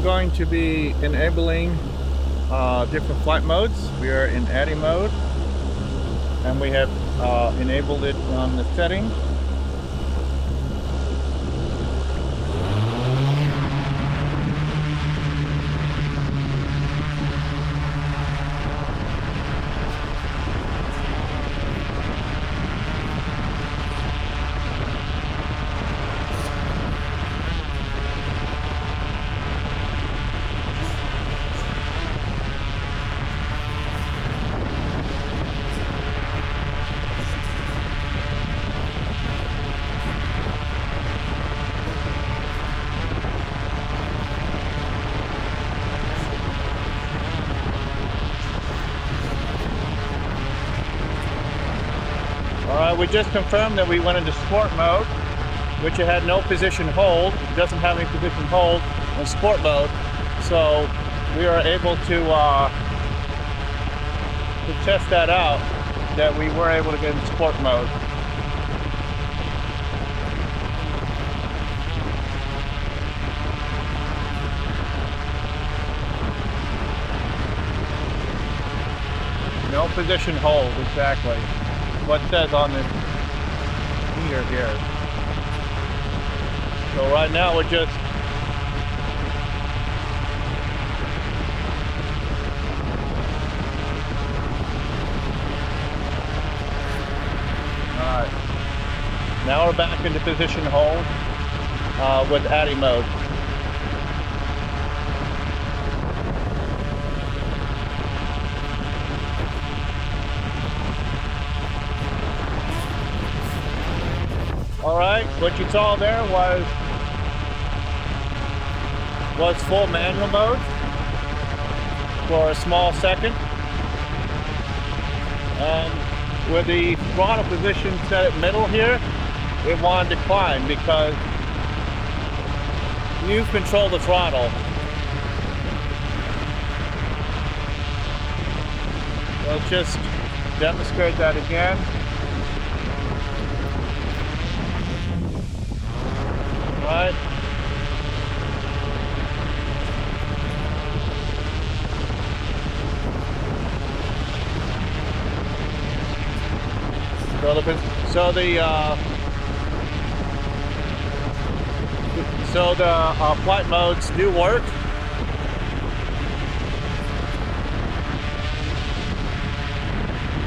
going to be enabling different flight modes. We are in ADI mode, and we have enabled it on the settings. We just confirmed that we went into sport mode, which it had no position hold. It doesn't have any position hold in sport mode, so we are able to test that out, that we were able to get in sport mode. No position hold, exactly. What it says on this meter here. So right now we're just alright. Now we're back into position hold with ADI mode. Alright, what you saw there was full manual mode for a small second. And with the throttle position set at middle here, it wanted to climb because you control the throttle. Let's just demonstrate that again. Right. So the flight modes do work.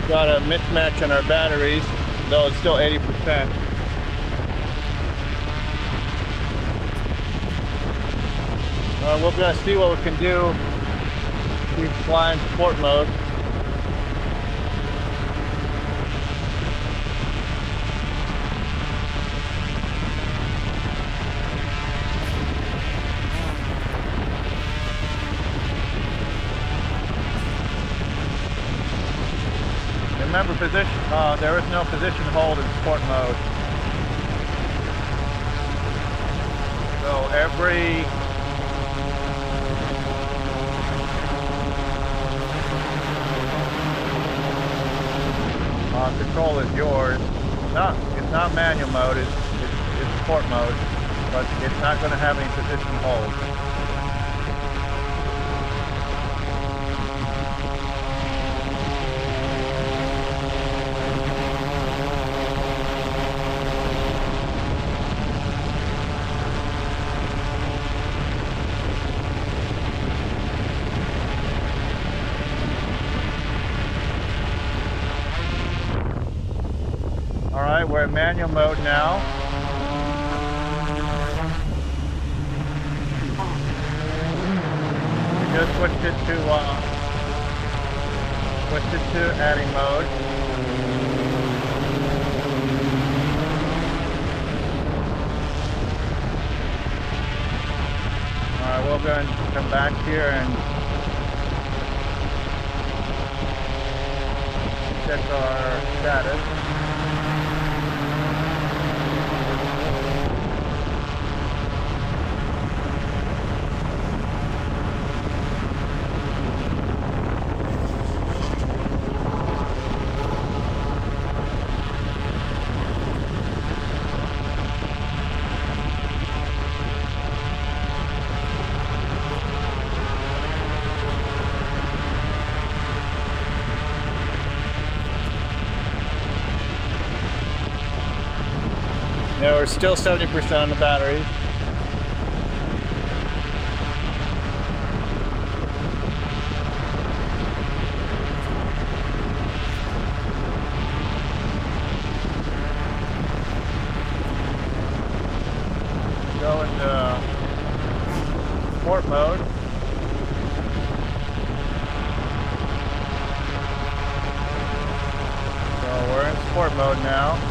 Got a mismatch on our batteries, though it's still 80%. We're going to see what we can do. Keep flying sport mode. Remember, there is no position hold in sport mode. So every control is yours. It's not manual mode, it's sport mode, but it's not going to have any position hold. Alright, we're in manual mode now. We just switched it to ADI mode. Alright, we're going to come back here and check our status. Now we're still 70% on the batteries. Go into sport mode. So we're in sport mode now.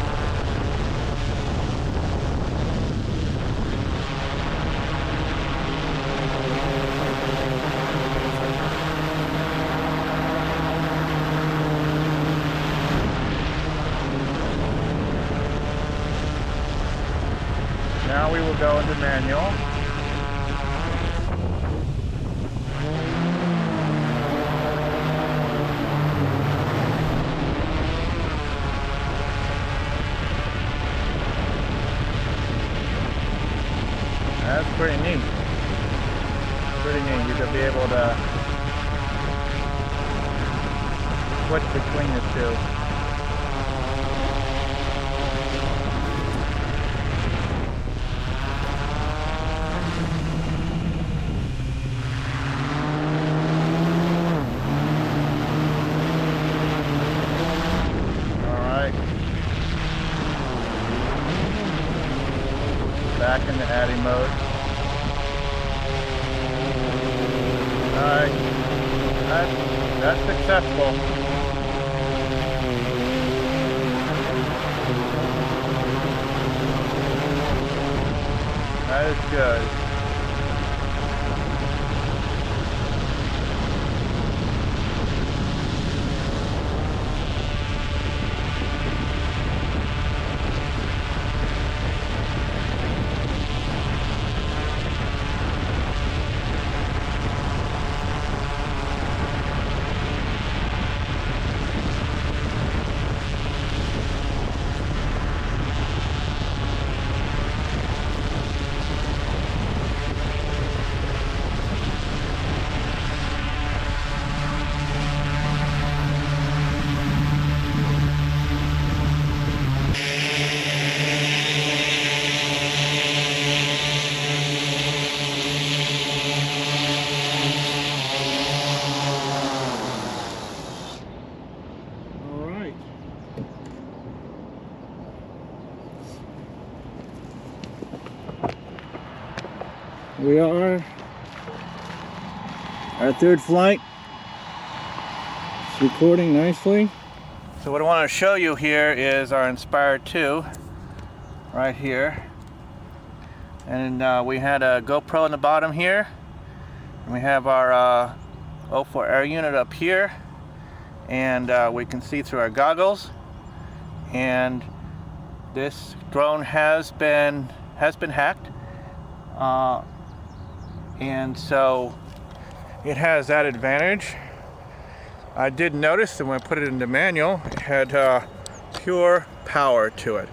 Now we will go into manual. That's pretty neat. Pretty neat. You could be able to switch between the two. Back into Addy mode. Alright, that's successful. That is good. We are our third flight. It's recording nicely. So what I want to show you here is our Inspire 2 right here. And we had a GoPro in the bottom here. And we have our O4 air unit up here. And we can see through our goggles. And this drone has been hacked. And so it has that advantage. I did notice that when I put it into manual, it had pure power to it.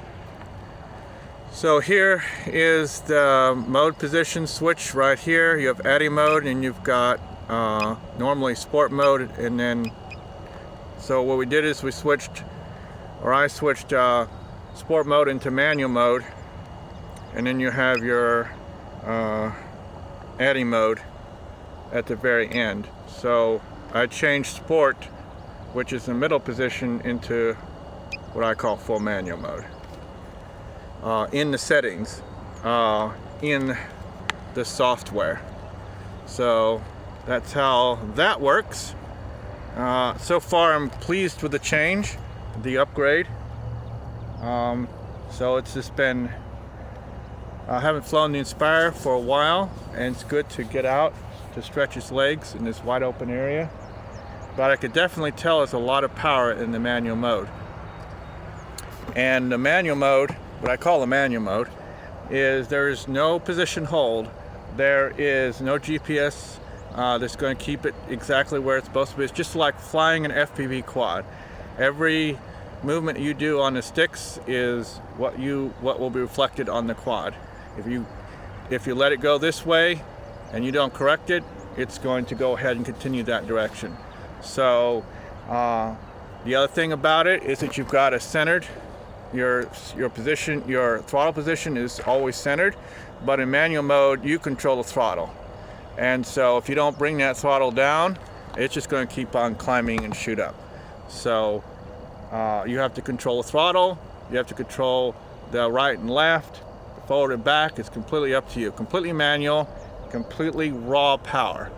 So here is the mode position switch right here. You have Addy mode and you've got normally sport mode, and then so what we did is I switched sport mode into manual mode, and then you have your Addy mode at the very end. So I changed sport, which is the middle position, into what I call full manual mode in the settings in the software. So that's how that works. So far I'm pleased with the change, the upgrade. So it's just been, I haven't flown the Inspire for a while, and it's good to get out to stretch its legs in this wide open area. But I could definitely tell there's a lot of power in the manual mode. And the manual mode, what I call the manual mode, is there is no position hold. There is no GPS that's going to keep it exactly where it's supposed to be. It's just like flying an FPV quad. Every movement you do on the sticks is what will be reflected on the quad. If you let it go this way and you don't correct it, it's going to go ahead and continue that direction. So the other thing about it is that you've got a centered your position, your throttle position is always centered, but in manual mode you control the throttle, and so if you don't bring that throttle down, it's just going to keep on climbing and shoot up. So you have to control the throttle, you have to control the right and left, forward and back. It's completely up to you. Completely manual, completely raw power.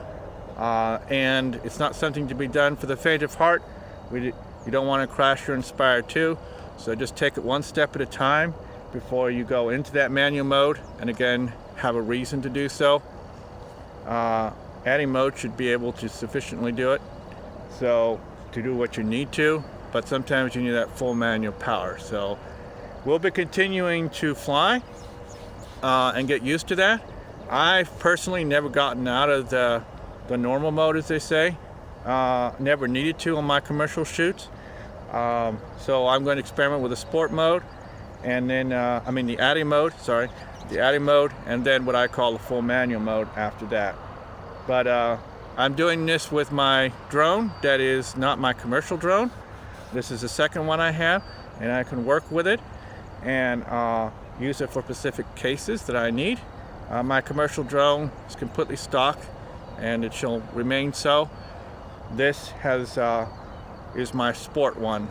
And it's not something to be done for the faint of heart. You don't want to crash your Inspire 2, so just take it one step at a time before you go into that manual mode, and again, have a reason to do so. Adding mode should be able to sufficiently do it, so to do what you need to, but sometimes you need that full manual power. So we'll be continuing to fly and get used to that. I've personally never gotten out of the normal mode, as they say. Never needed to on my commercial shoots. So I'm going to experiment with the sport mode, and then the adding mode, and then what I call the full manual mode after that. But I'm doing this with my drone that is not my commercial drone. This is the second one I have, and I can work with it and use it for specific cases that I need. My commercial drone is completely stock, and it shall remain so. This is my sport one,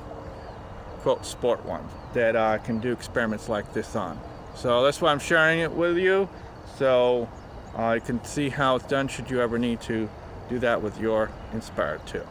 quote sport one, that I can do experiments like this on. So that's why I'm sharing it with you, so you can see how it's done should you ever need to do that with your Inspire 2.